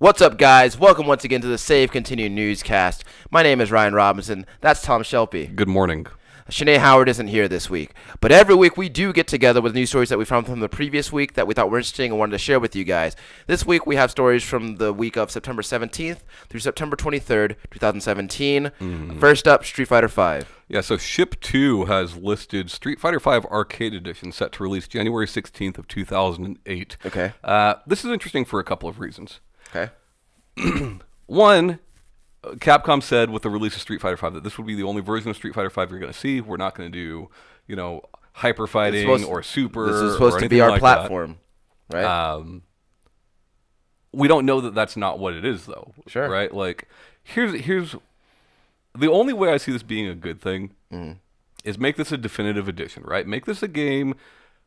What's up, guys? Welcome once again to the Save Continue Newscast. My name is Ryan Robinson. That's Tom Shelby. Good morning. Shanae Howard isn't here this week, but every week we do get together with news stories that we found from the previous week that we thought were interesting and wanted to share with you guys. This week we have stories from the week of September 17th through September 23rd, 2017. First up, Street Fighter V. Yeah, so Ship 2 has listed Street Fighter V Arcade Edition set to release January 16th of 2008. Okay. This is interesting for a couple of reasons. Okay. One, Capcom said with the release of Street Fighter V that this would be the only version of Street Fighter V you're going to see. We're not going to do, hyper fighting or super. This is supposed to be our platform, right? We don't know that that's not what it is, though. Sure. Right? Like, here's the only way I see this being a good thing is make this a definitive edition, right? Make this a game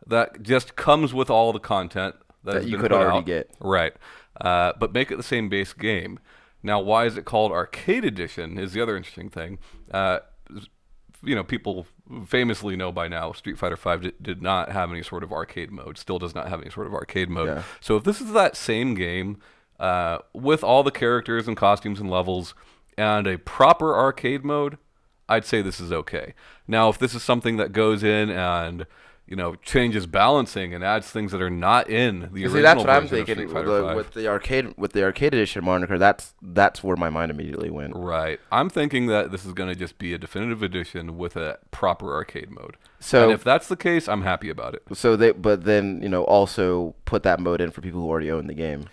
that just comes with all the content that you could already get. Right. But make it the same base game. Now, why is it called Arcade Edition is the other interesting thing. People famously know by now Street Fighter V did not have any sort of arcade mode, still does not have any sort of arcade mode. Yeah. So if this is that same game with all the characters and costumes and levels and a proper arcade mode, I'd say this is okay. Now, if this is something that goes in and changes balancing and adds things that are not in the original. See, that's what I'm version of thinking. Street Fighter V. With the arcade edition moniker, that's where my mind immediately went. Right. I'm thinking that this is going to just be a definitive edition with a proper arcade mode. So, and if that's the case, I'm happy about it. So but then also put that mode in for people who already own the game.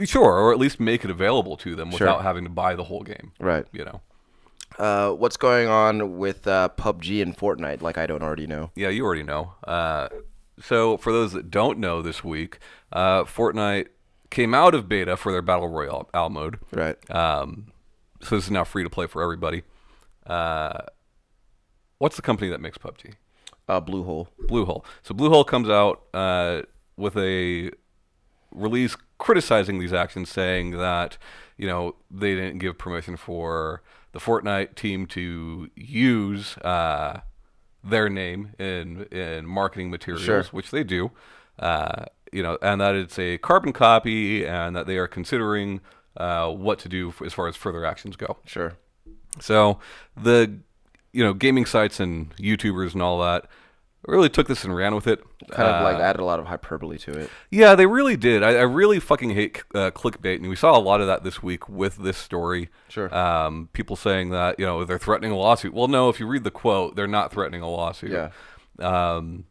Sure, or at least make it available to them without having to buy the whole game. Right. What's going on with PUBG and Fortnite, like I don't already know? Yeah, you already know. So for those that don't know this week, Fortnite came out of beta for their Battle Royale mode. Right. So this is now free to play for everybody. What's the company that makes PUBG? Bluehole. Bluehole. So Bluehole comes out with a release criticizing these actions, saying that they didn't give permission for the Fortnite team to use their name in marketing materials, which they do, and that it's a carbon copy, and that they are considering what to do as far as further actions go. Sure. So the gaming sites and YouTubers and all that really took this and ran with it. Kind of added a lot of hyperbole to it. Yeah, they really did. I really fucking hate clickbait, and we saw a lot of that this week with this story. Sure. People saying that they're threatening a lawsuit. Well, no, if you read the quote, they're not threatening a lawsuit. Yeah. Brandon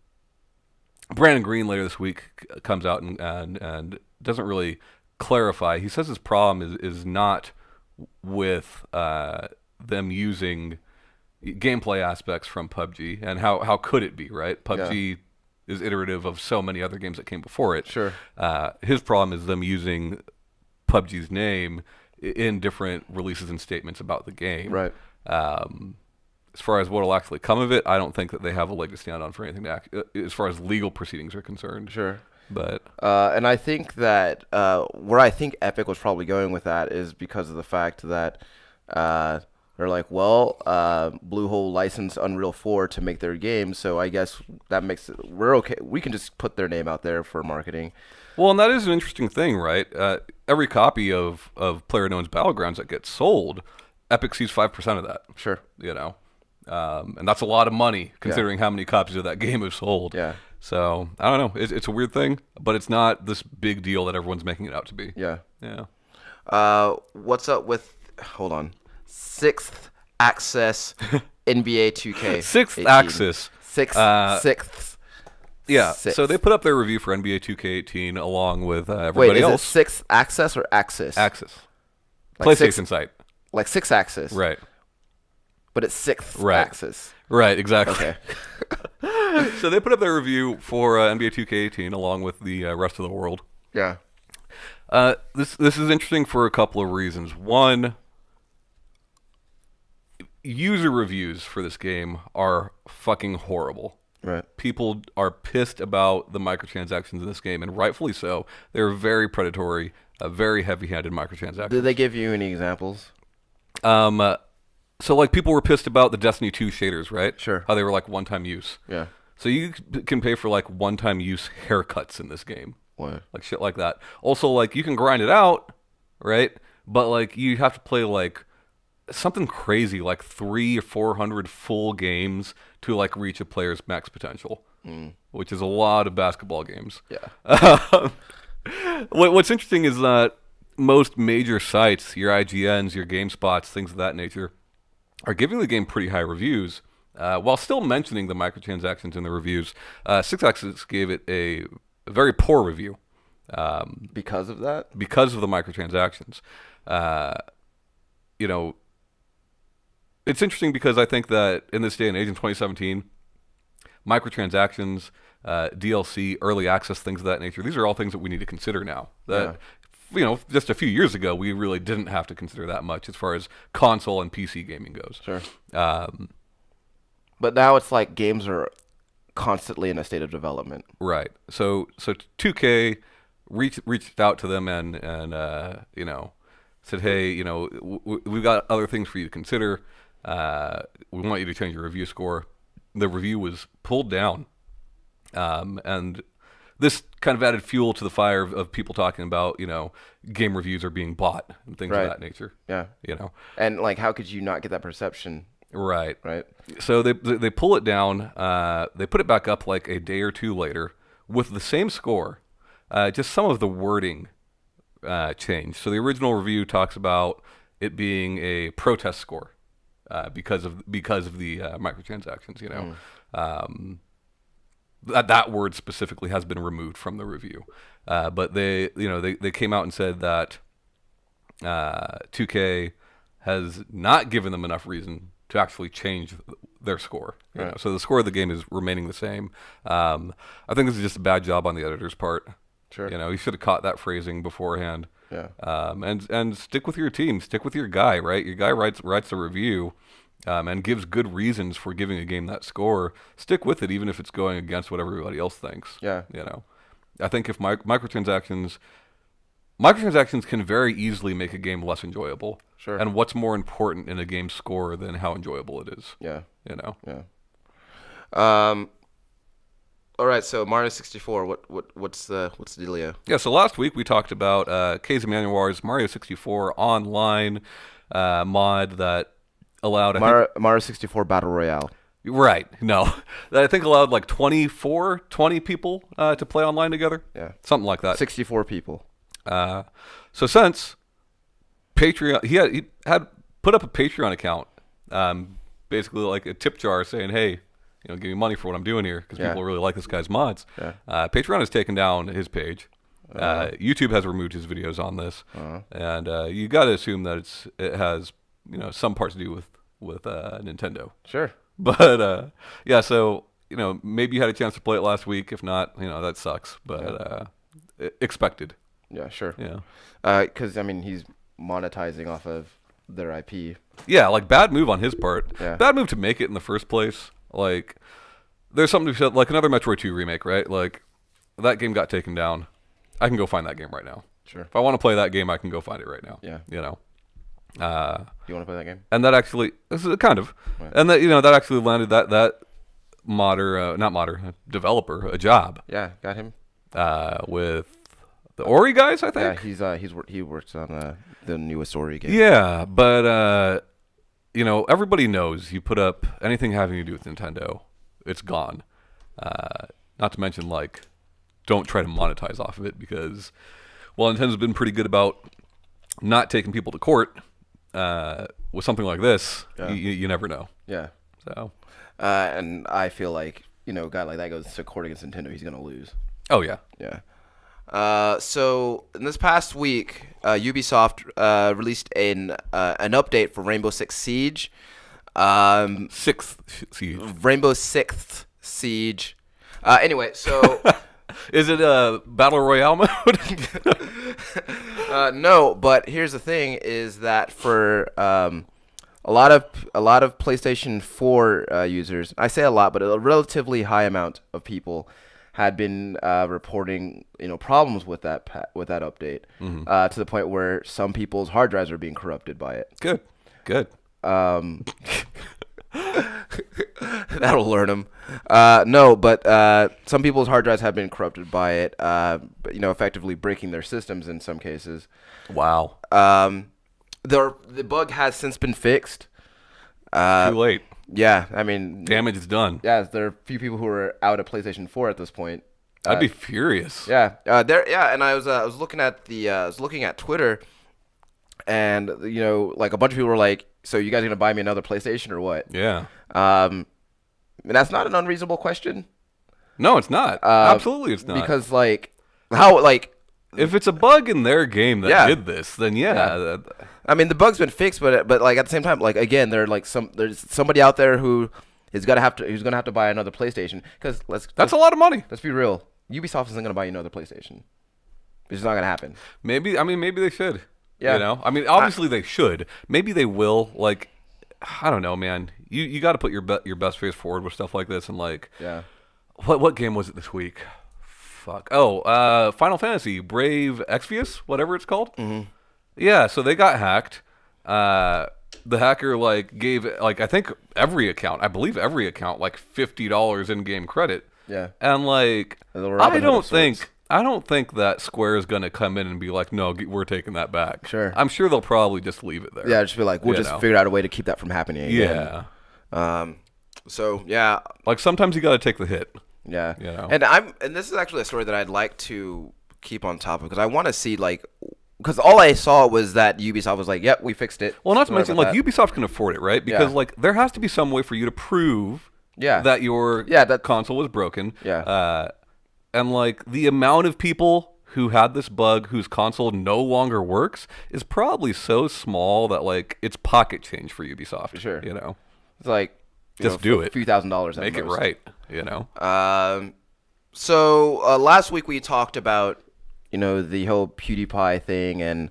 Green later this week comes out and doesn't really clarify. He says his problem is not with them using gameplay aspects from PUBG, and how could it be, right? PUBG is iterative of so many other games that came before it. Sure. His problem is them using PUBG's name in different releases and statements about the game. Right. As far as what will actually come of it, I don't think that they have a leg to stand on for anything as far as legal proceedings are concerned. Sure. But and I think that where I think Epic was probably going with that is because of the fact that they're like, Bluehole licensed Unreal 4 to make their game, so I guess that makes it, we're okay. We can just put their name out there for marketing. Well, and that is an interesting thing, right? Every copy of PlayerUnknown's Battlegrounds that gets sold, Epic sees 5% of that. Sure. And that's a lot of money considering how many copies of that game have sold. Yeah. So, I don't know. It's a weird thing, but it's not this big deal that everyone's making it out to be. Yeah. Yeah. What's up with, hold on, Sixaxis NBA 2K. Sixaxis. Sixth. Yeah. Sixth. So they put up their review for NBA 2K18 along with everybody else. Wait, is it Sixaxis or Axis? Axis. Like PlayStation site. Like Sixaxis. Right. But it's sixth axis. Right, exactly. Okay. So they put up their review for NBA 2K18 along with the rest of the world. Yeah. This is interesting for a couple of reasons. One, user reviews for this game are fucking horrible. Right. People are pissed about the microtransactions in this game, and rightfully so. They're very predatory, very heavy-handed microtransactions. Did they give you any examples? So like people were pissed about the Destiny 2 shaders, right? Sure. How they were like one-time use. Yeah. So you can pay for like one-time use haircuts in this game. What? Like shit like that. Also, like you can grind it out, right? But like you have to play like something crazy, like 300 or 400 full games to like reach a player's max potential, which is a lot of basketball games. Yeah. What's interesting is that most major sites, your IGNs, your GameSpots, things of that nature, are giving the game pretty high reviews, while still mentioning the microtransactions in the reviews. Sixaxis gave it a very poor review Because of that? because of the microtransactions. You know, it's interesting because I think that in this day and age, in 2017, microtransactions, DLC, early access, things of that nature, these are all things that we need to consider now. That just a few years ago, we really didn't have to consider that much as far as console and PC gaming goes. Sure. But now it's like games are constantly in a state of development. Right. So 2K reached out to them and said, hey, we've got other things for you to consider. We want you to change your review score. The review was pulled down, and this kind of added fuel to the fire of people talking about game reviews are being bought and things Right. of that nature. Yeah. You know. And like, how could you not get that perception? Right. Right. So they pull it down. They put it back up like a day or two later with the same score. Just some of the wording changed. So the original review talks about it being a protest score because of the microtransactions. That word specifically has been removed from the review. But they came out and said that 2K has not given them enough reason to actually change their score. Right. So the score of the game is remaining the same. I think this is just a bad job on the editor's part. Sure. You should have caught that phrasing beforehand. Yeah. And stick with your team. Stick with your guy, right? Your guy writes the review and gives good reasons for giving a game that score. Stick with it, even if it's going against what everybody else thinks. Yeah. I think if microtransactions can very easily make a game less enjoyable. Sure. And what's more important in a game score than how enjoyable it is? Yeah. Yeah. All right. So Mario 64. What's the dealio? Yeah. So last week we talked about K's Emmanuel's Mario 64 online mod that allowed Mario 64 Battle Royale. Right. No, that I think allowed like 20 people to play online together. Yeah. Something like that. 64 people. So since Patreon, he had put up a Patreon account, basically like a tip jar saying, "Hey, give me money for what I'm doing here because people really like this guy's mods." Yeah. Patreon has taken down his page. YouTube has removed his videos on this, and you got to assume that it has some parts to do with Nintendo. Sure. But yeah, so maybe you had a chance to play it last week. If not, that sucks. But expected. Yeah, sure. Yeah. Because he's monetizing off of their IP. Yeah, like bad move on his part. Yeah. Bad move to make it in the first place. Like, there's something to be said, like another Metroid 2 remake, right? Like, that game got taken down. I can go find that game right now. Sure. If I want to play that game, I can go find it right now. Yeah. You want to play that game? And that actually, this is kind of, Right. and that actually landed that developer a job. Yeah, got him. With the Ori guys, I think. Yeah, he works on the newest Ori game. Yeah, but everybody knows you put up anything having to do with Nintendo, it's gone. Not to mention, like, don't try to monetize off of it because, well, Nintendo's been pretty good about not taking people to court. With something like this, you never know. Yeah. So. And I feel like a guy like that goes to court against Nintendo, he's gonna lose. Oh yeah. Yeah. So in this past week, Ubisoft released an update for Rainbow Six Siege. Sixth Siege. Rainbow Sixth Siege. Anyway, so is it a battle royale mode? no, but here's the thing: is that for a lot of PlayStation 4 users, I say a lot, but a relatively high amount of people had been reporting problems with that update, to the point where some people's hard drives are being corrupted by it. Good. That'll learn them. No, but some people's hard drives have been corrupted by it. But, effectively breaking their systems in some cases. Wow. The bug has since been fixed. Too late. Yeah, I mean, damage is done. Yeah, there are a few people who are out of PlayStation 4 at this point. I'd be furious. Yeah, and I was looking at Twitter, and like a bunch of people were like, "So you guys gonna buy me another PlayStation or what?" Yeah. And that's not an unreasonable question. No, it's not. Absolutely, it's not. Because how if it's a bug in their game that did this, then yeah. I mean, the bug's been fixed, but like at the same time, like again, there's somebody out there who's gonna have to buy another PlayStation because that's a lot of money. Let's be real. Ubisoft isn't gonna buy you another PlayStation. It's not gonna happen. Maybe they should. Yeah. I mean, obviously they should. Maybe they will. Like, I don't know, man. You got to put your best face forward with stuff like this, and like, yeah. What game was it this week? Fuck. Oh, Final Fantasy Brave Exvius, whatever it's called. Mm-hmm. Yeah. So they got hacked. The hacker gave I think I believe every account like $50 in-game credit. Yeah. And I don't think that Square is going to come in and be like, no, we're taking that back. Sure. I'm sure they'll probably just leave it there. Yeah, just be like, we'll just figure out a way to keep that from happening again. Yeah. So yeah. Like sometimes you got to take the hit. Yeah. And this is actually a story that I'd like to keep on top of because I want to see because all I saw was that Ubisoft was like, yep, we fixed it. Well, not to mention Ubisoft can afford it, right? Because there has to be some way for you to prove that your console was broken. Yeah. And the amount of people who had this bug whose console no longer works is probably so small that it's pocket change for Ubisoft. For sure. It's like just do it. A few $1,000s. Make it right. So last week we talked about the whole PewDiePie thing, and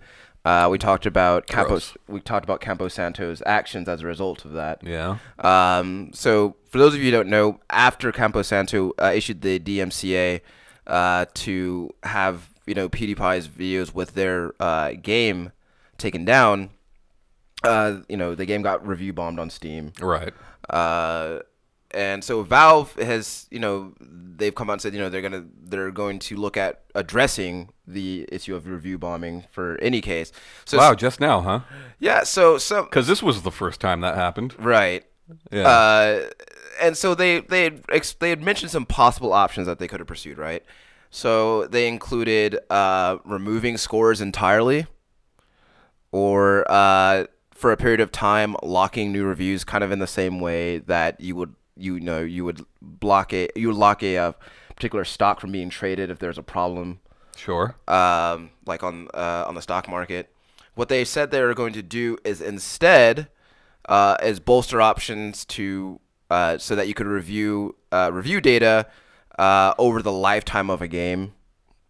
we talked about Campo Santo's actions as a result of that. Yeah. So for those of you who don't know, after Campo Santo issued the DMCA to have PewDiePie's videos with their game taken down, the game got review bombed on Steam. Right. And so Valve has, they've come out and said, they're going to look at addressing the issue of review bombing for any case. So wow, just now, huh? Yeah. So because this was the first time that happened, right? Yeah. And so they had mentioned some possible options that they could have pursued, right? So they included removing scores entirely, or for a period of time locking new reviews, kind of in the same way that you would lock a particular stock from being traded if there's a problem. Sure. Like on the stock market. What they said they were going to do is instead is bolster options to so that you could review data over the lifetime of a game.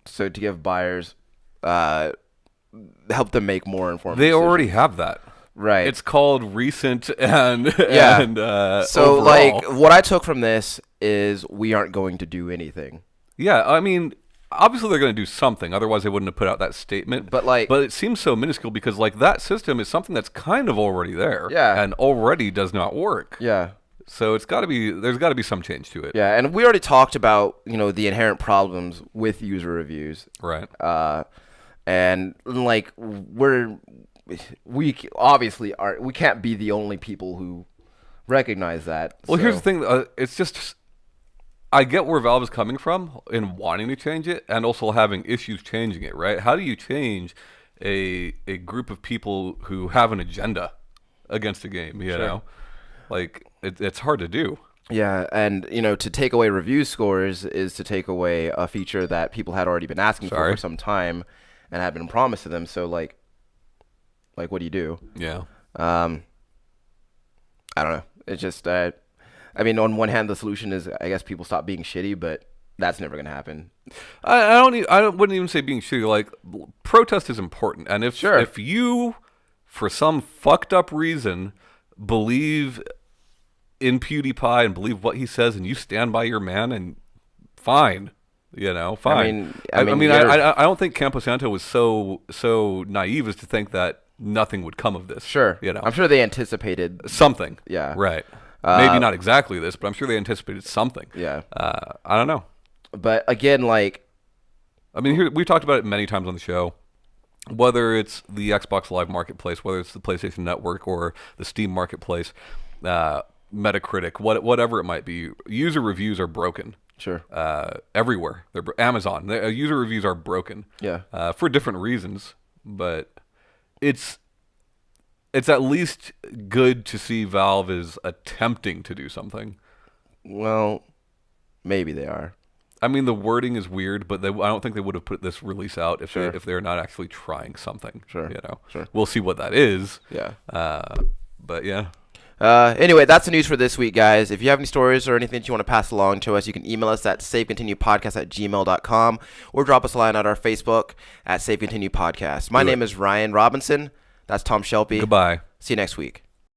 So to give buyers help them make more informed decisions. Already have that. Right. It's called recent and so overall. What I took from this is we aren't going to do anything. Yeah, I mean, obviously they're going to do something, otherwise they wouldn't have put out that statement. But it seems so minuscule because that system is something that's kind of already there. Yeah. And already does not work. Yeah. So there's got to be some change to it. Yeah, and we already talked about, the inherent problems with user reviews. Right. And we obviously we can't be the only people who recognize that. Well, here's the thing. It's just, I get where Valve is coming from in wanting to change it and also having issues changing it, right? How do you change a group of people who have an agenda against a game, you know? It's hard to do. Yeah, and, to take away review scores is to take away a feature that people had already been asking for some time and had been promised to them. So, what do you do? Yeah. I don't know. It's just, on one hand, the solution is, I guess, people stop being shitty, but that's never going to happen. I wouldn't even say being shitty. Protest is important. And if you, for some fucked up reason, believe in PewDiePie and believe what he says and you stand by your man, and fine. Fine. I don't think Camposanto was so naive as to think that nothing would come of this. Sure. I'm sure they anticipated something. Yeah. Right. Maybe not exactly this, but I'm sure they anticipated something. Yeah. I don't know. But again, like, I mean, here, we've talked about it many times on the show. Whether it's the Xbox Live Marketplace, whether it's the PlayStation Network or the Steam Marketplace, Metacritic, whatever it might be, user reviews are broken. sure. Everywhere. Amazon. User reviews are broken. Yeah. For different reasons, but it's at least good to see Valve is attempting to do something. Well, maybe they are. I mean, the wording is weird, but I don't think they would have put this release out if Sure. they're not actually trying something. Sure. Sure. We'll see what that is. Yeah. But yeah. Anyway, that's the news for this week, guys. If you have any stories or anything that you want to pass along to us, you can email us at safecontinuepodcast@gmail.com or drop us a line on our Facebook at Safe Continue Podcast. My name is Ryan Robinson. That's Tom Shelby. Goodbye. See you next week.